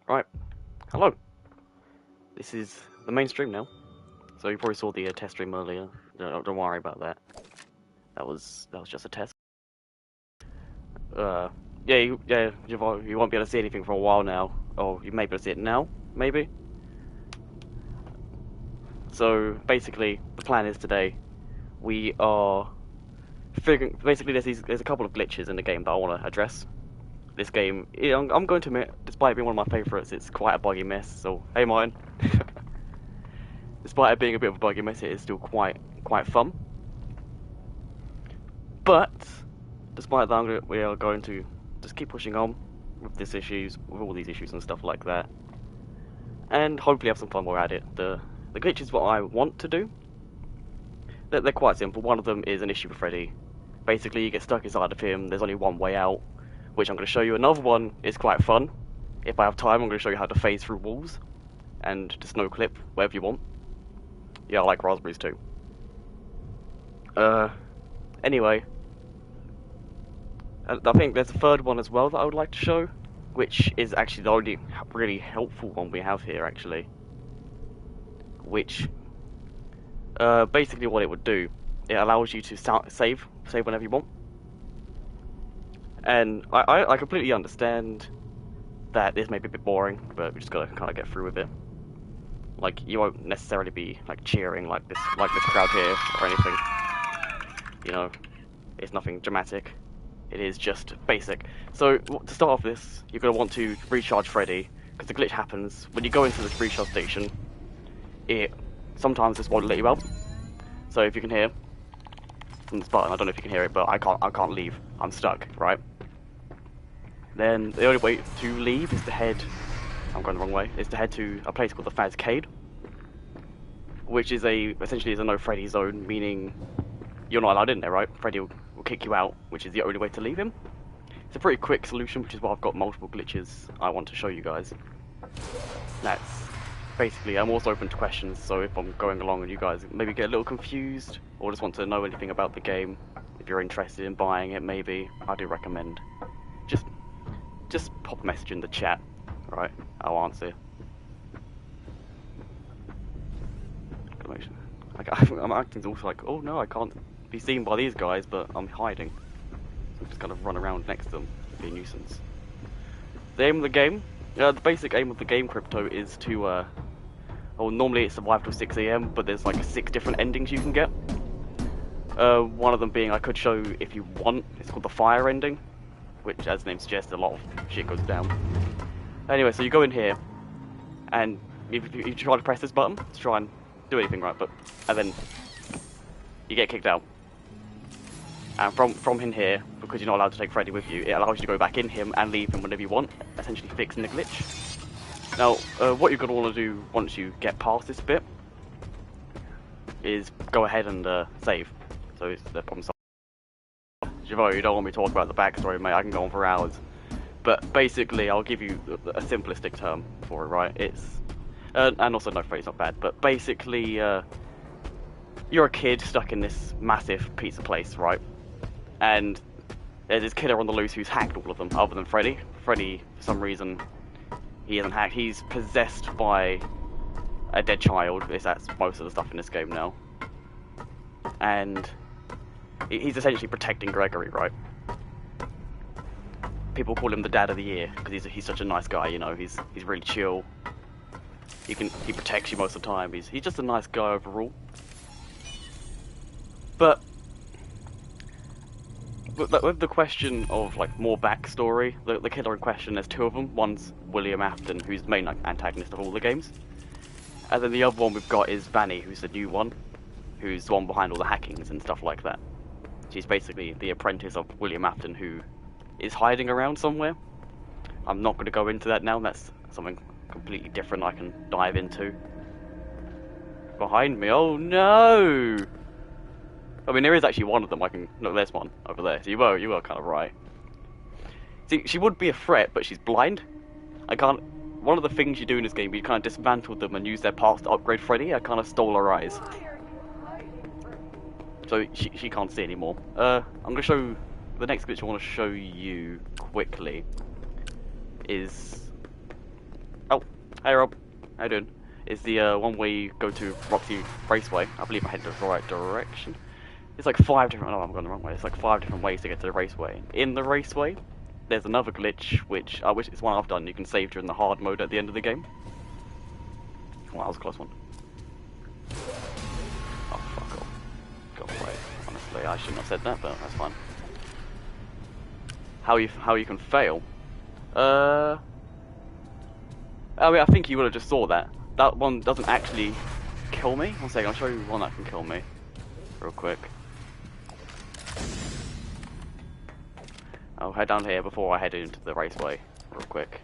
Right, hello. This is the main stream now. So you probably saw the test stream earlier. Don't worry about that. That was just a test. Yeah, you won't be able to see anything for a while now. Oh, you may be able to see it now, maybe. So basically, the plan is today we are figuring. Basically, there's a couple of glitches in the game that I want to address. This game, I'm going to admit, despite being one of my favourites, it's quite a buggy mess. So hey, Martin. Despite it being a bit of a buggy mess, it is still quite fun. But despite that, we are going to just keep pushing on with all these issues and stuff like that, and hopefully have some fun while we're at it. The glitches what I want to do, they're quite simple. One of them is an issue with Freddy. Basically, you get stuck inside of him. There's only one way out, which I'm going to show you. Another one is quite fun. If I have time, I'm going to show you how to phase through walls and just no clip wherever you want. Yeah, I like raspberries too. Anyway, I think there's a third one as well that I would like to show, which is actually the only really helpful one we have here, actually. Which, basically what it would do, it allows you to save whenever you want. And I completely understand that this may be a bit boring, but we just gotta kind of get through with it. Like, you won't necessarily be like cheering like this crowd here or anything. You know, it's nothing dramatic. It is just basic. So to start off this, you're gonna want to recharge Freddy, because the glitch happens when you go into this recharge station. Sometimes this won't let you out. So if you can hear from this button, I don't know if you can hear it, but I can't leave. I'm stuck, right? Then the only way to leave is to head. I'm going the wrong way. Is to head to a place called the Fazcade, which is essentially a no Freddy zone, meaning you're not allowed in there, right? Freddy will kick you out, which is the only way to leave him. It's a pretty quick solution, which is why I've got multiple glitches I want to show you guys. That's basically. I'm also open to questions, so if I'm going along and you guys maybe get a little confused or just want to know anything about the game, if you're interested in buying it, maybe I do recommend just pop a message in the chat. Right, I'll answer. I'm acting also like, oh no, I can't be seen by these guys, but I'm hiding. So I'm just kind of run around next to them, be a nuisance. The aim of the game, the basic aim of the game, Crypto, is to, well, normally it's survive till 6 AM, but there's like 6 different endings you can get. One of them being, I could show if you want, it's called the fire ending, which, as the name suggests, a lot of shit goes down. Anyway, so you go in here, and if you try to press this button to try and do anything right, and then you get kicked out. And from in here, because you're not allowed to take Freddy with you, it allows you to go back in him and leave him whenever you want, essentially fixing the glitch. Now, what you're going to want to do once you get past this bit is go ahead and save. So it's the problem solved. Javo, you don't want me to talk about the backstory, mate, I can go on for hours. But basically, I'll give you a simplistic term for it, right? It's and also no, Freddy's not bad, but basically, you're a kid stuck in this massive pizza place, right? And there's this killer on the loose who's hacked all of them, other than Freddy. Freddy, for some reason, he isn't hacked. He's possessed by a dead child. That's most of the stuff in this game now. And he's essentially protecting Gregory, right? People call him the dad of the year because he's such a nice guy, you know. He's really chill. He protects you most of the time. He's just a nice guy overall. But with the question of like more backstory, the killer in question, there's 2 of them. One's William Afton, who's the main antagonist of all the games, and then the other one we've got is Vanny, who's the new one, who's the one behind all the hackings and stuff like that. She's basically the apprentice of William Afton, who is hiding around somewhere. I'm not going to go into that now. That's something completely different I can dive into. Behind me, oh no! I mean, there is actually one of them. No, there's one over there. So you were kind of right. See, she would be a threat, but she's blind. One of the things you do in this game, you kind of dismantle them and use their parts to upgrade Freddy. I kind of stole her eyes, so she can't see anymore. I'm gonna show the next glitch I want to show you quickly is Oh, hey Rob, how you doing? Is the one where you go to Roxy Raceway. I believe I head the right direction. It's like 5 different. Oh, I'm going the wrong way. It's like 5 different ways to get to the raceway. In the raceway, there's another glitch, which I wish it's one I've done. You can save during the hard mode at the end of the game. Well, that was a close one. Oh, fuck off. Go away. Honestly, I shouldn't have said that, but that's fine. How you can fail? I mean, I think you would have just saw that. That one doesn't actually kill me. One second, I'll show you one that can kill me. Real quick. I'll head down here before I head into the raceway. Real quick.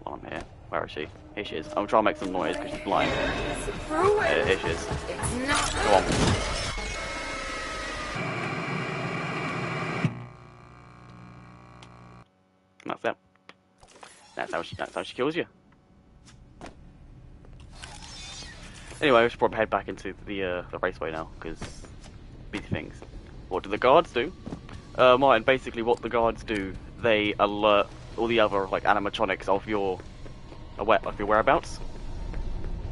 While I'm here. Where is she? Here she is. I'm trying to make some noise because she's blind. Here she is. Go on. That's it. That's how she kills you. Anyway, we should probably head back into the raceway now, because busy things. What do the guards do? Martin, basically what the guards do, they alert all the other like animatronics of your whereabouts.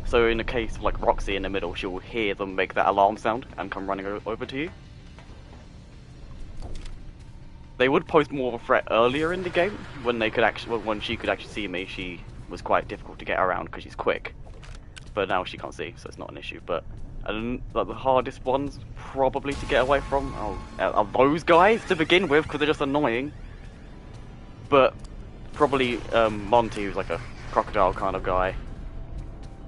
So in the case of like Roxy in the middle, she'll hear them make that alarm sound and come running over to you. They would pose more of a threat earlier in the game when she could actually see me. She was quite difficult to get around because she's quick. But now she can't see, so it's not an issue. But like the hardest ones probably to get away from are those guys to begin with, because they're just annoying. But probably Monty, who's like a crocodile kind of guy.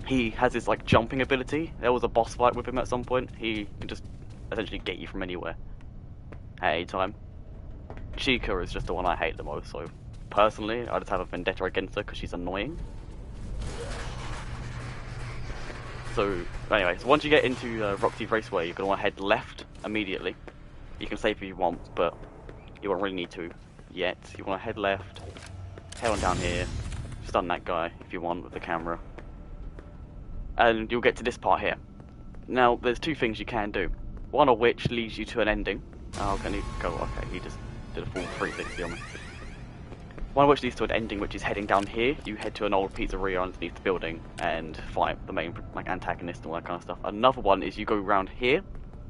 He has his like jumping ability. There was a boss fight with him at some point. He can just essentially get you from anywhere at any time. Chica is just the one I hate the most. So personally, I just have a vendetta against her because she's annoying. So, anyway, so once you get into Roxy Raceway, you're going to want to head left immediately. You can save if you want, but you won't really need to yet. You want to head left, head on down here, stun that guy if you want with the camera. And you'll get to this part here. Now, there's 2 things you can do. One of which leads you to an ending. Oh, can he go? Okay, he just did a full 360 on me. One of which leads to an ending, which is heading down here. You head to an old pizzeria underneath the building and fight the main like antagonist and all that kind of stuff. Another one is you go around here.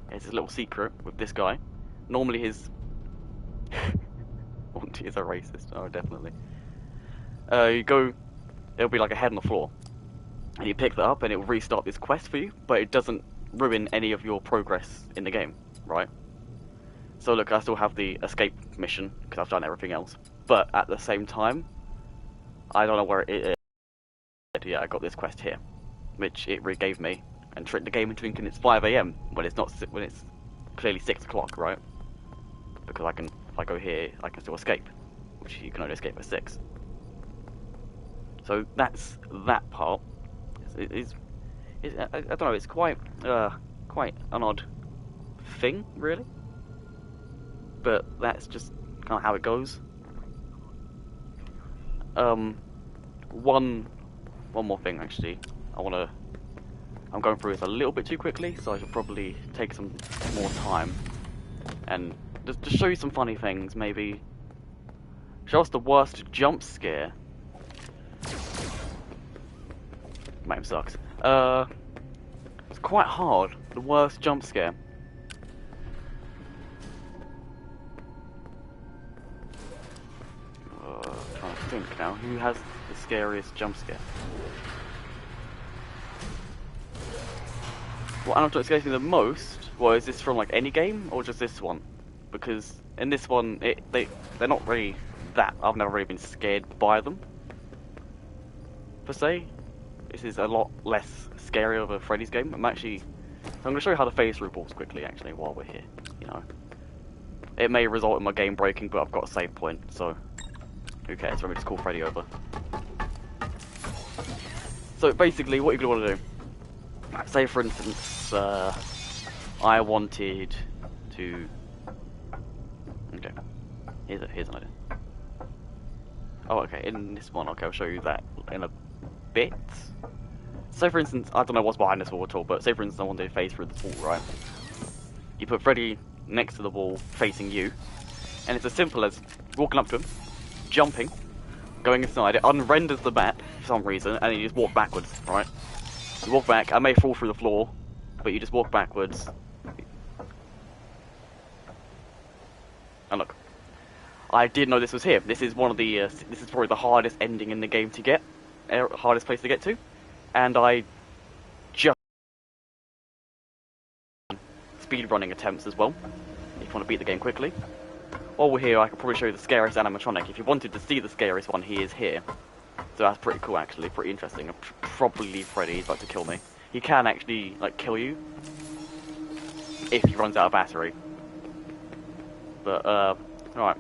There's this little secret with this guy. Normally his Monty is a racist. Oh, definitely. You go. It'll be like a head on the floor, and you pick that up, and it will restart this quest for you. But it doesn't ruin any of your progress in the game, right? So look, I still have the escape mission because I've done everything else. But at the same time, I don't know where it is. Yeah, I got this quest here, which it re-gave me and tricked the game into thinking it's 5 AM when it's not. When it's clearly 6 o'clock, right? Because if I go here, I can still escape, which you can only escape at 6. So that's that part. I don't know. It's quite an odd thing, really. But that's just kind of how it goes. One more thing actually. I'm going through this a little bit too quickly, so I should probably take some more time and just show you some funny things. Maybe show us the worst jump scare. Name sucks. It's quite hard. The worst jump scare. Trying to think now. Who has the scariest jump scare? What animatronic scares me the most? Well, is this from like any game or just this one? Because in this one, they're not really that. I've never really been scared by them per se. This is a lot less scary of a Freddy's game. I'm going to show you how to phase through balls quickly actually while we're here. You know, it may result in my game breaking, but I've got a save point, so who cares? Let me just call Freddy over. So basically, what you're going to want to do, say for instance, I wanted to. Okay, here's an idea. Oh, okay. In this one, okay, I'll show you that in a bit. So for instance, I don't know what's behind this wall at all, but say for instance I wanted to phase through this wall, right? You put Freddy next to the wall, facing you, and it's as simple as walking up to him, jumping, Going inside, it unrenders the map for some reason, and you just walk backwards, right? You walk back, I may fall through the floor, but you just walk backwards. And look, I didn't know this was here. This is one of the, this is probably the hardest ending in the game to get, hardest place to get to, and I just speedrunning attempts as well, if you want to beat the game quickly. While we're here, I could probably show you the scariest animatronic. If you wanted to see the scariest one, he is here. So that's pretty cool, actually, pretty interesting. I'll probably leave Freddy, he's about to kill me. He can actually, like, kill you if he runs out of battery. But, alright.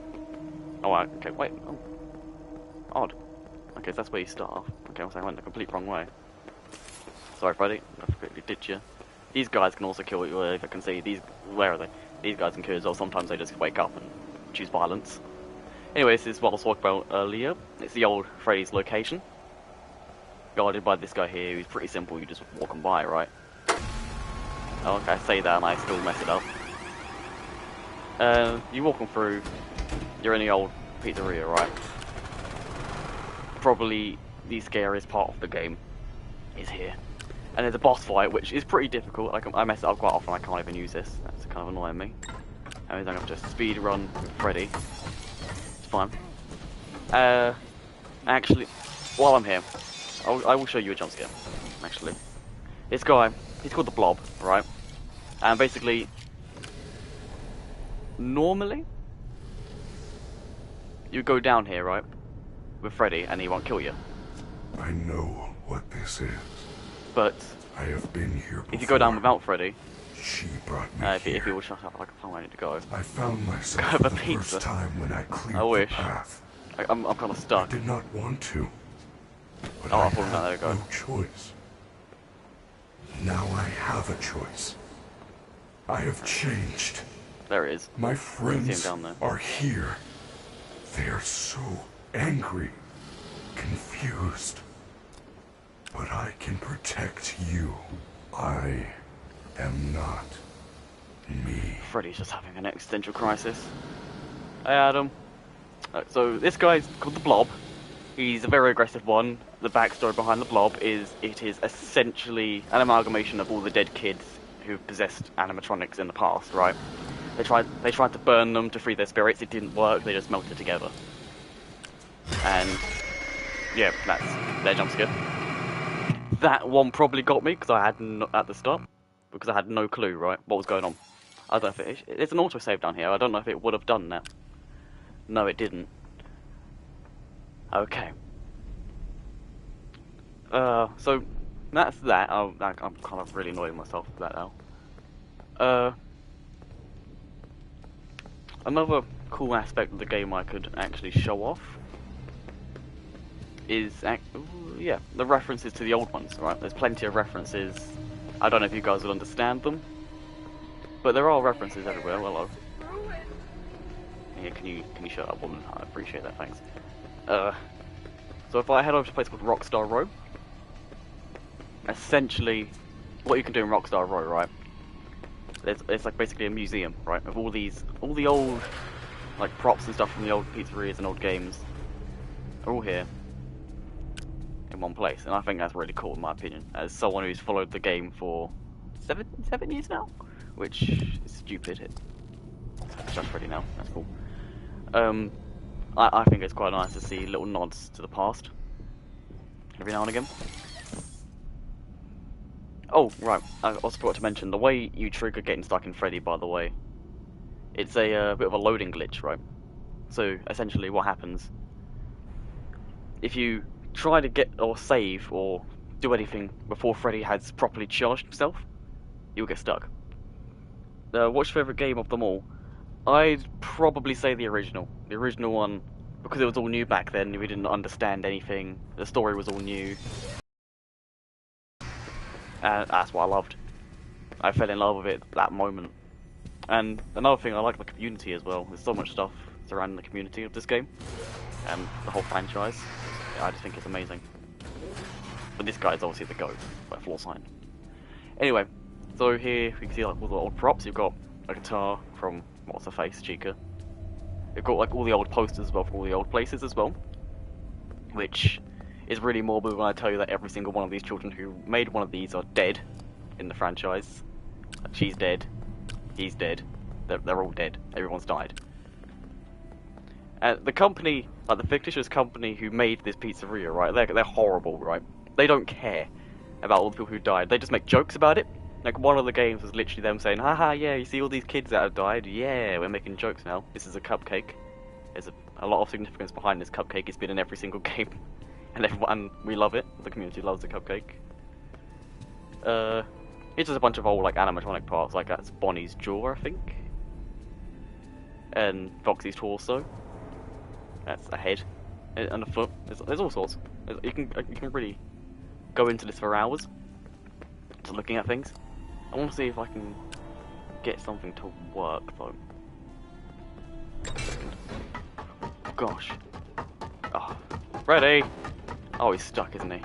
Alright, okay, wait. Oh. Odd. Okay, so that's where you start off. Okay, so I went the complete wrong way. Sorry, Freddy, I completely did you. These guys can also kill you, if I can see. Where are they? These guys can kill as well. Sometimes they just wake up and choose violence. Anyway, this is what I was talking about earlier. It's the old Freddy's location. Guarded by this guy here, who's pretty simple, you just walk on by, right? Oh, okay, I say that and I still mess it up. You walk on through, you're in the old pizzeria, right? Probably the scariest part of the game is here. And there's a boss fight, which is pretty difficult. I mess it up quite often, I can't even use this. That's kind of annoying me. I mean, I'm going to just speed run with Freddy. It's fine. Actually, while I'm here, I will show you a jump scare, actually. This guy, he's called the Blob, right? And basically, normally, you go down here, right? With Freddy, and he won't kill you. I know what this is. But I have been here before. If you go down without Freddy, she brought me here. if you will shut up, I can find where I need to go. I found myself Go have a the pizza. first time when I cleared I wish. the path. I'm kind of stuck. I did not want to, but Oh, I I thought had there we go. no choice. Now I have a choice. I have changed. There it is. My See him friends down there. are here. They are so angry, confused. But I can protect you. I am not me. Freddy's just having an existential crisis. Hey Adam. So this guy's called the Blob. He's a very aggressive one. The backstory behind the Blob is it is essentially an amalgamation of all the dead kids who possessed animatronics in the past, right? They tried to burn them to free their spirits. It didn't work. They just melted together. And yeah, that's their jump scare. That one probably got me because I had at the start because I had no clue, right, what was going on. I don't know if it's an autosave down here. I don't know if it would have done that. No, it didn't. Okay. So that's that. I'm kind of really annoying myself with that now. Another cool aspect of the game I could actually show off is, yeah, the references to the old ones, right? There's plenty of references. I don't know if you guys will understand them, but there are references everywhere. Hello. Yeah, can you shut up, woman? I appreciate that, thanks. So if I head over to a place called Rockstar Row, essentially, what you can do in Rockstar Row, right? It's like basically a museum, right? Of all the old, like, props and stuff from the old pizzerias and old games are all here in one place, and I think that's really cool in my opinion, as someone who's followed the game for seven years now, which is stupid. It's just pretty now. That's cool. I think it's quite nice to see little nods to the past every now and again. Oh, right, I also forgot to mention, the way you trigger getting stuck in Freddy, by the way, it's a bit of a loading glitch, right? So, essentially what happens, if you try to get or save or do anything before Freddy has properly charged himself, you'll get stuck. What's your favourite game of them all? I'd probably say the original. The original one, because it was all new back then, we didn't understand anything, the story was all new. And that's what I loved. I fell in love with it at that moment. And another thing, I like the community as well. There's so much stuff surrounding the community of this game. And the whole franchise. Yeah, I just think it's amazing. But this guy is obviously the GOAT, by floor sign. Anyway, so here you can see like all the old props. You've got a guitar from, what's her face, Chica. You've got like all the old posters as well from all the old places as well. which is really morbid when I tell you that every single one of these children who made one of these are dead in the franchise. She's dead, he's dead, they're all dead, everyone's died. And the company, like the fictitious company who made this pizzeria, right, they're horrible, right? They don't care about all the people who died, they just make jokes about it. Like, one of the games was literally them saying, haha, yeah, you see all these kids that have died? Yeah, we're making jokes now. This is a cupcake. There's a lot of significance behind this cupcake. It's been in every single game. And we love it. The community loves the cupcake. It's just a bunch of old, like, animatronic parts. Like, that's Bonnie's jaw, I think. And Foxy's torso. That's a head. And a foot. There's all sorts. You can really go into this for hours. Just looking at things. I want to see if I can get something to work, though. Gosh. Oh, Freddy! Oh, he's stuck, isn't he?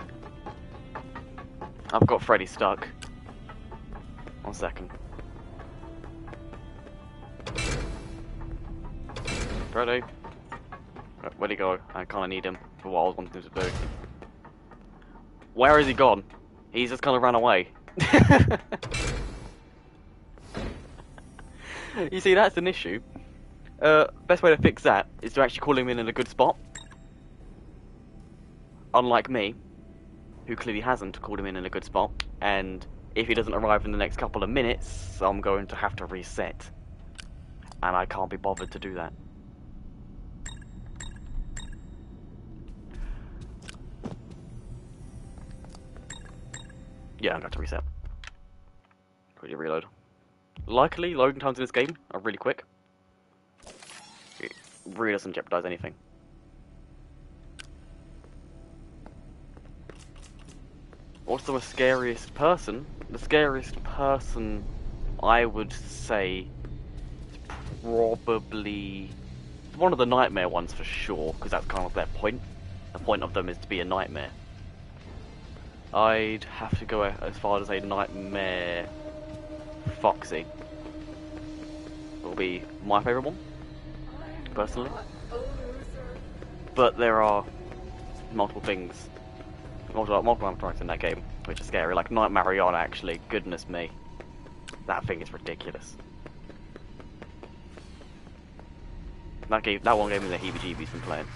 I've got Freddy stuck. 1 second. Freddy! Where'd he go? I kinda need him for what I was wanting him to do. Where has he gone? He's just kinda run away. You see, that's an issue. Best way to fix that is to actually call him in a good spot. Unlike me, who clearly hasn't called him in a good spot, and if he doesn't arrive in the next couple of minutes, I'm going to have to reset. And I can't be bothered to do that. Yeah, I'm going to reset. Quickly reload. Luckily, loading times in this game are really quick. It really doesn't jeopardize anything. What's the scariest person? The scariest person, I would say, is probably one of the nightmare ones for sure, because that's kind of their point. The point of them is to be a nightmare. I'd have to go as far as a nightmare Foxy. Will be my favourite one, personally. But there are multiple things, multiple animatronics in that game, which are scary. Like Night Mariana, actually. Goodness me, that thing is ridiculous. That one gave me the heebie-jeebies from playing.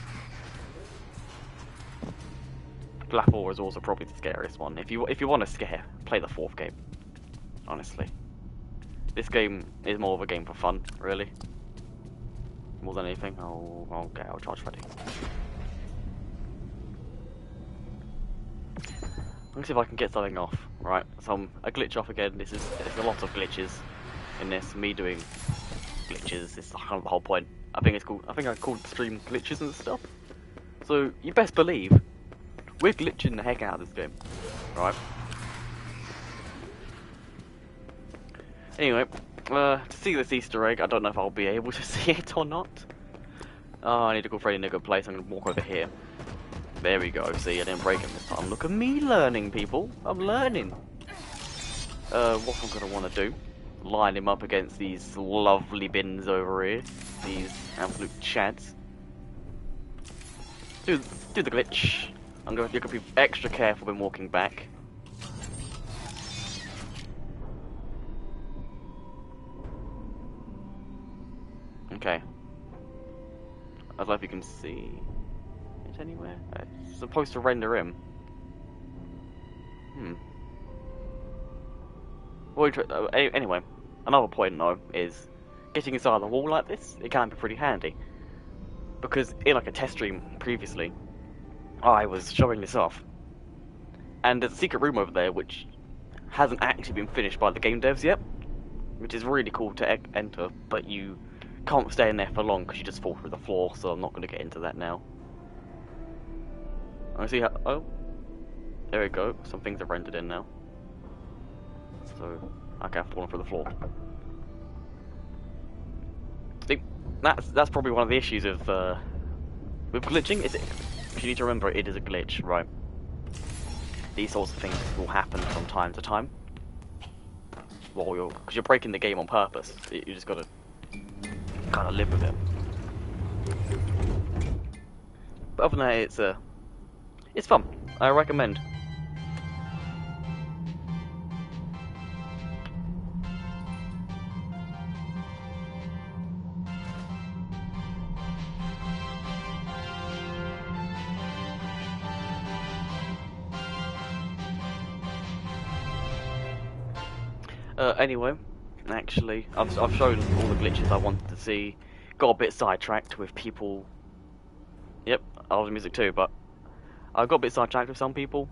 Flapple is also probably the scariest one. If you want to scare, play the 4th game. Honestly, this game is more of a game for fun, really. More than anything. Oh, okay, I'll charge Freddy. Let's see if I can get something off. Right, so a glitch off again. There's a lot of glitches in this. Me doing glitches is kind of the whole point. I think I called the stream glitches and stuff. So you best believe we're glitching the heck out of this game, right? Anyway, to see this Easter egg, I don't know if I'll be able to see it or not. Oh, I need to go Freddy in a good place. I'm gonna walk over here. There we go. See, I didn't break him this time. Look at me learning, people. I'm learning. What I'm gonna want to do, line him up against these lovely bins over here. These absolute chads. Do the glitch. You have to be extra careful when walking back. Okay. I don't know if you can see it anywhere. It's supposed to render in. Well, anyway, another point though is getting inside the wall like this. It can be pretty handy because in like a test stream previously, I was showing this off, and there's a secret room over there which hasn't actually been finished by the game devs yet, which is really cool to enter, but you can't stay in there for long because you just fall through the floor, so I'm not going to get into that now. I see how... Oh, there we go. Some things are rendered in now. So, okay, I've fallen through the floor. See, that's probably one of the issues of with glitching. You need to remember it is a glitch, right? These sorts of things will happen from time to time. Well, because you're breaking the game on purpose. You just gotta kind of live with it. But other than that, it's a It's fun. I recommend. Anyway, actually, I've shown all the glitches I wanted to see. Got a bit sidetracked with people. Yep, I was in music too, but I got a bit sidetracked with some people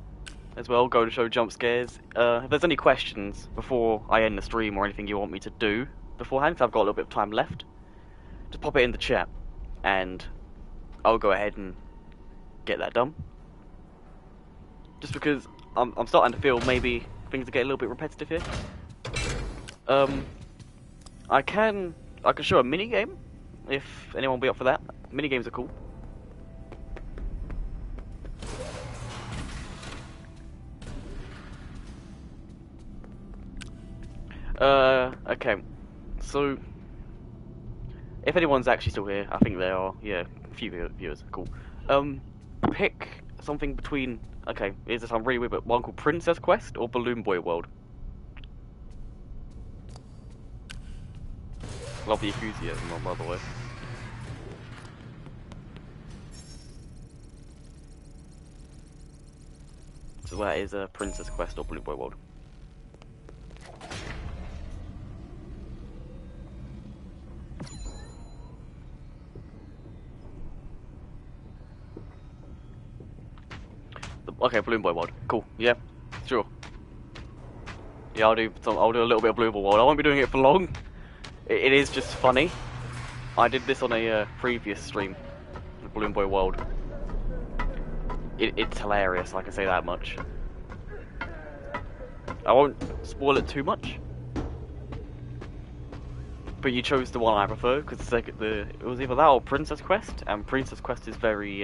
as well. Go to show jump scares. If there's any questions before I end the stream or anything you want me to do beforehand, because I've got a little bit of time left, just pop it in the chat, and I'll go ahead and get that done. Just because I'm starting to feel maybe things are getting a little bit repetitive here. I can show a mini game if anyone will be up for that. Mini games are cool. Okay. So, if anyone's actually still here, I think they are. Yeah, a few viewers. Cool. Pick something between. Okay, here's this. I'm really weird, but one called Princess Quest or Balloon Boy World. Love the enthusiasm, by the way. So that is a Princess Quest or Balloon Boy World. Okay, Balloon Boy World. Cool. Yeah, sure. Yeah, I'll do a little bit of Balloon Boy World. I won't be doing it for long. It is just funny. I did this on a previous stream, Balloon Boy World. It's hilarious, I can say that much. I won't spoil it too much. But you chose the one I prefer, because it was either that or Princess Quest, and Princess Quest is very,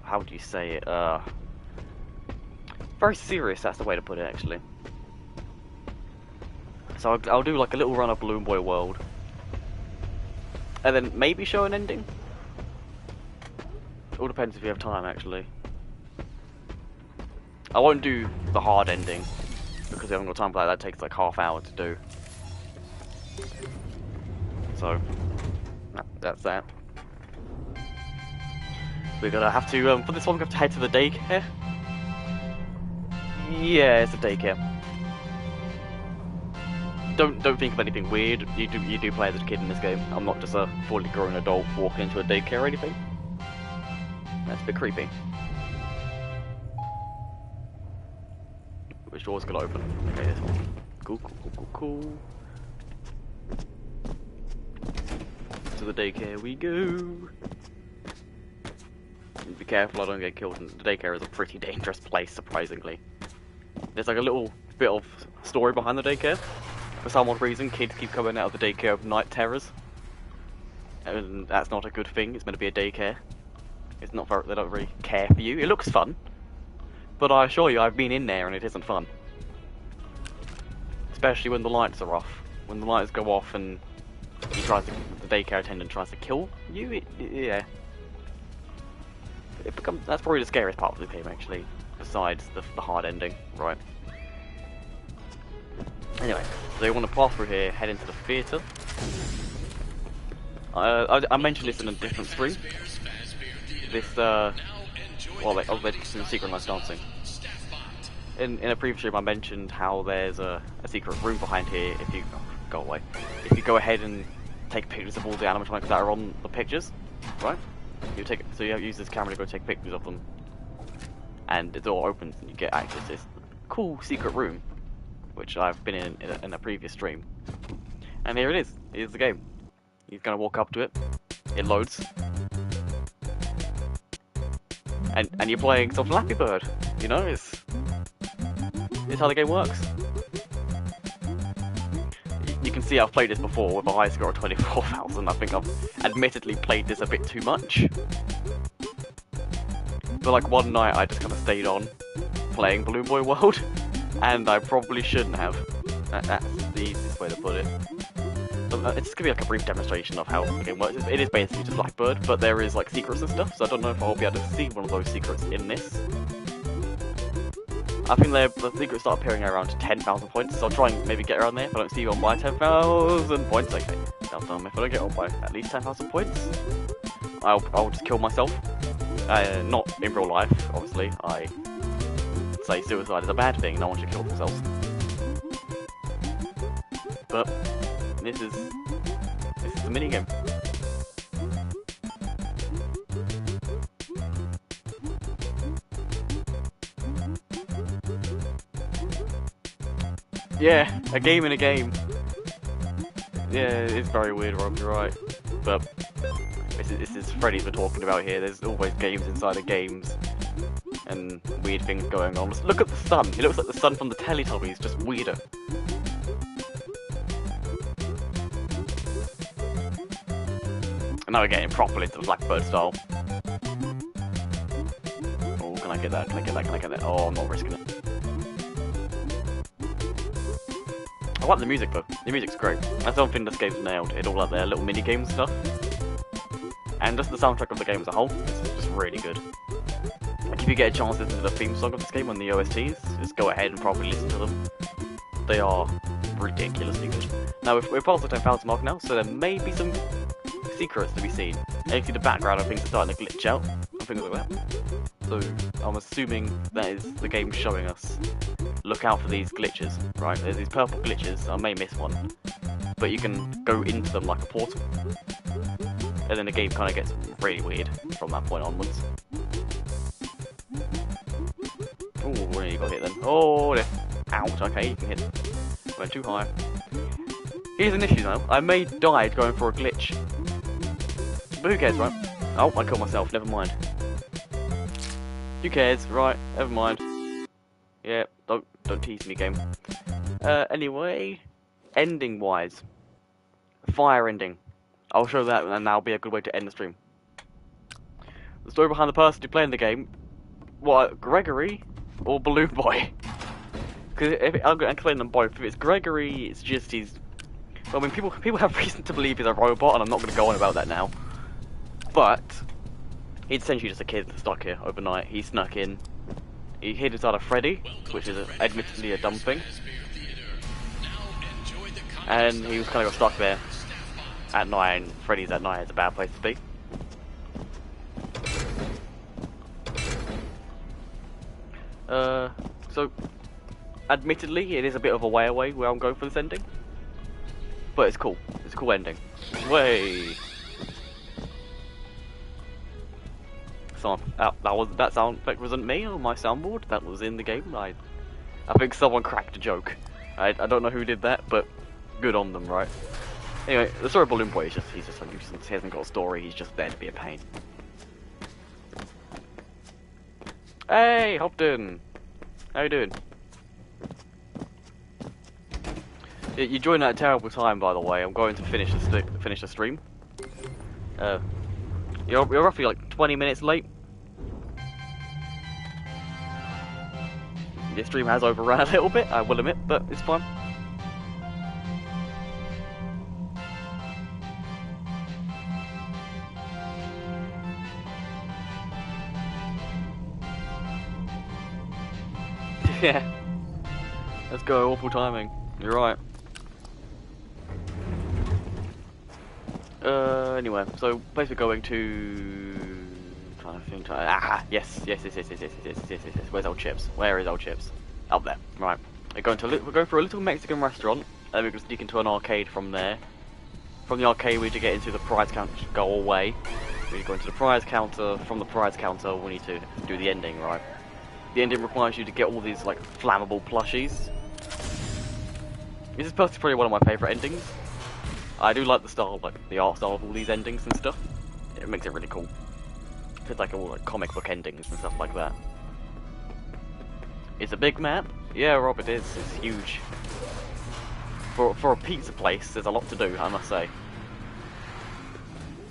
how do you say it, very serious, that's the way to put it, actually. So I'll do like a little run of Balloon Boy World. And then maybe show an ending? All depends if you have time, actually. I won't do the hard ending, because I haven't got time for that. That takes like half hour to do. So, that's that. We're gonna have to, for this one, we have to head to the daycare. Yeah, it's a daycare. Don't think of anything weird. You do play as a kid in this game. I'm not just a fully grown adult walking into a daycare or anything. That's a bit creepy. Which door's gonna open? Okay, this one. Cool. To the daycare we go. Be careful I don't get killed. The daycare is a pretty dangerous place, surprisingly. There's like a little bit of story behind the daycare. For some odd reason, kids keep coming out of the daycare of night terrors. And that's not a good thing. It's meant to be a daycare. It's not very, they don't really care for you. It looks fun. But I assure you, I've been in there and it isn't fun. Especially when the lights are off. When the lights go off and the daycare attendant tries to kill you, yeah. That's probably the scariest part of the game, actually. Besides the hard ending, right? Anyway, so you want to pass through here, head into the theatre. I mentioned this in a different stream. This, well, they're doing synchronized dancing. In a previous stream, I mentioned how there's a secret room behind here. If you go away, if you go ahead and take pictures of all the animatronics that are on the pictures, right? So you use this camera to go take pictures of them, and the door opens and you get access to this cool secret room, which I've been in a previous stream. And here it is. Here's the game. You're gonna walk up to it. It loads. And you're playing some Flappy Bird. You know, it's how the game works. You can see I've played this before with a high score of 24,000. I think I've admittedly played this a bit too much. But like one night I just kind of stayed on playing Balloon Boy World, and I probably shouldn't have. That's the easiest way to put it. But it's gonna be like a brief demonstration of how the game works. It is basically just Blackbird, but there is like secrets and stuff, so I don't know if I'll be able to see one of those secrets in this. I think the secrets start appearing around 10,000 points, so I'll try and maybe get around there. If I don't see you on by 10,000 points, okay. If I don't get on by at least 10,000 points, I'll just kill myself. Not in real life, obviously. I say suicide is a bad thing, no one should kill themselves. But this is a minigame. Yeah, a game in a game. Yeah, it's very weird, Rob, you're right. But this is Freddy's we're talking about here. There's always games inside of games. And weird things going on. Look at the sun. It looks like the sun from the Teletubbies, just weirder. And now we're getting properly into the Blackbird style. Oh, can I get that? Can I get that? Can I get that? Oh, I'm not risking it. I like the music though. The music's great. That's one thing this game's nailed. It all like their little mini game stuff. And just the soundtrack of the game as a whole is just really good. Like if you get a chance to listen to the theme song of this game on the OSTs, just go ahead and probably listen to them. They are ridiculously good. Now we're past the 10,000 mark now, so there may be some secrets to be seen. And you see the background of things are starting to glitch out and things like that. So I'm assuming that is the game showing us. Look out for these glitches, right? There's these purple glitches. I may miss one, but you can go into them like a portal, and then the game kind of gets really weird from that point onwards. Oh, where you got hit then? Oh, there. Ouch. Okay, you can hit. Went too high. Here's an issue though. I may die going for a glitch, but who cares, right? Oh, I killed myself. Never mind. Who cares? Right. Never mind. Yeah. Don't tease me, game. Anyway, ending wise, fire ending. I'll show that, and that'll be a good way to end the stream. The story behind the person who's playing the game. What, Gregory or Balloon Boy? Because I'm going to explain them both. If it's Gregory, it's just he's. Well, I mean, people have reason to believe he's a robot, and I'm not going to go on about that now. But he's essentially just a kid stuck here overnight. He snuck in. He hid inside of Freddy, which is admittedly a dumb thing. And he was kind of got stuck there at night, and Freddy's at night is a bad place to be. So, admittedly, it is a bit of a way away where I'm going for this ending. But it's cool. It's a cool ending. Way. So that sound effect wasn't me or my soundboard. That was in the game. I think someone cracked a joke. I don't know who did that, but good on them, right? Anyway, the story of Balloon Boy is he's just a nuisance. He hasn't got a story. He's just there to be a pain. Hey, Hopton, how you doing? You joined at a terrible time, by the way. I'm going to finish the stream. You're roughly like 20 minutes late. Your stream has overrun a little bit, I will admit, but it's fine. Yeah. Let's go, awful timing. You're right. Anyway, so place we're going to. Trying to think. Yes. Where's old Chips? Where is old Chips? Up there. Right. We're going for a little Mexican restaurant, and we're going to sneak into an arcade from there. From the arcade, we need to get into the prize counter. Go away. We go into the prize counter. From the prize counter, we need to do the ending, right? The ending requires you to get all these like flammable plushies. This is personally probably one of my favourite endings. I do like the style, like the art style of all these endings and stuff. It makes it really cool. It's like all like comic book endings and stuff like that. It's a big map. Yeah, Rob, it is. It's huge. For a pizza place, there's a lot to do, I must say.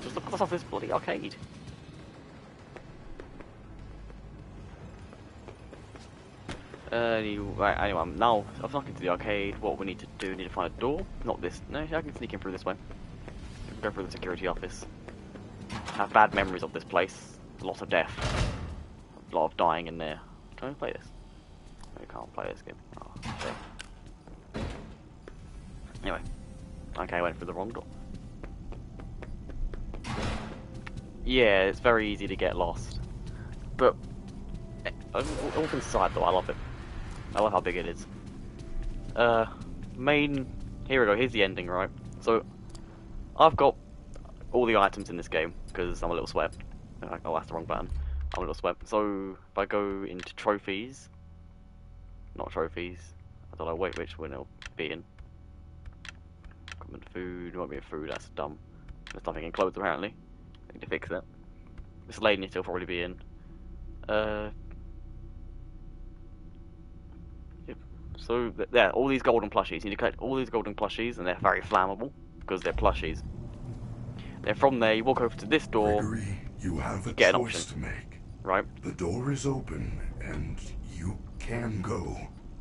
Just look at this bloody arcade. Anyway, now I've snuck into the arcade. What we need to do, we need to find a door. Not this. No, I can sneak in through this way. Go through the security office. I have bad memories of this place. A lot of death. A lot of dying in there. Can I play this? No, you can't play this game. Oh, okay. Anyway. Okay, I went through the wrong door. Yeah, it's very easy to get lost. But, all things aside though, I love it. I love how big it is. Here we go, here's the ending, right? So, I've got all the items in this game, because I'm a little sweat. Oh, that's the wrong button. I'm a little sweat. So, if I go into trophies, not trophies, I don't know, wait, which one it'll be in. Common food, won't be in food, that's dumb. There's nothing in clothes apparently. I need to fix that. Miscellaneous will probably be in. Yeah. So, yeah, all these golden plushies. You need to collect all these golden plushies, and they're very flammable, because they're plushies. Then from there, you walk over to this door. Gregory, you have a get an choice option. to make. Right? The door is open, and you can go.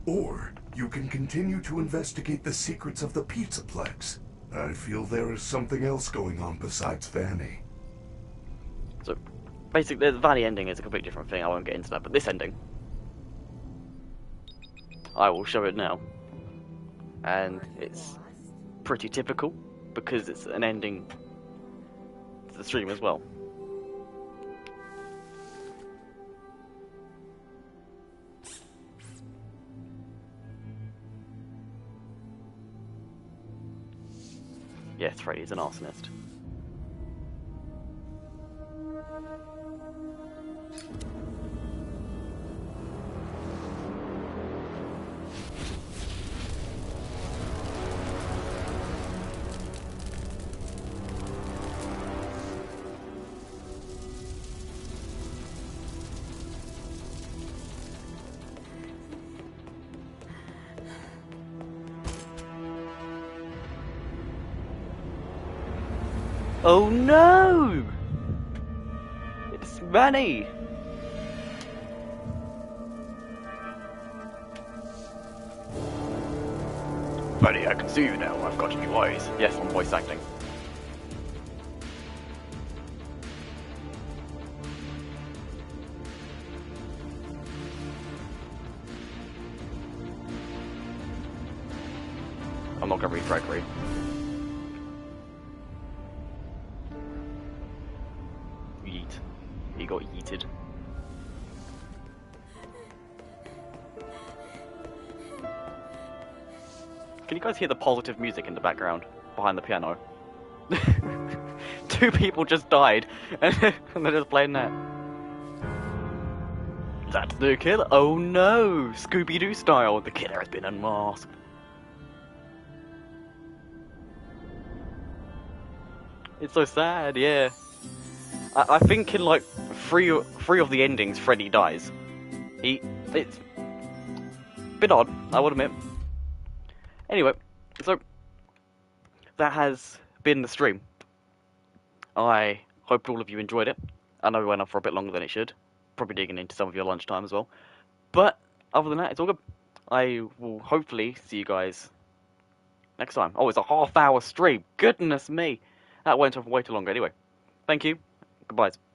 Or you can continue to investigate the secrets of the Pizzaplex. I feel there is something else going on besides Fanny. So, basically, the Vanny ending is a completely different thing. I won't get into that. But this ending, I will show it now. And it's pretty typical, because it's an ending to the stream as well. Yes, Freddy's an arsonist. Oh no! It's Vanny! Vanny, I can see you now. I've got new eyes. Yes, I'm voice acting. I'm not gonna read Gregory. Yeet. He got yeeted. Can you guys hear the positive music in the background behind the piano? Two people just died, and they're just playing that. That's the killer. Oh no! Scooby-Doo style. The killer has been unmasked. It's so sad, yeah. I think in like three of the endings, Freddy dies. It's a bit odd, I would admit. Anyway, so that has been the stream. I hope all of you enjoyed it. I know we went on for a bit longer than it should. Probably digging into some of your lunchtime as well. But other than that, it's all good. I will hopefully see you guys next time. Oh, it's a half-hour stream. Goodness me. That went on for way too long anyway. Thank you. Goodbye.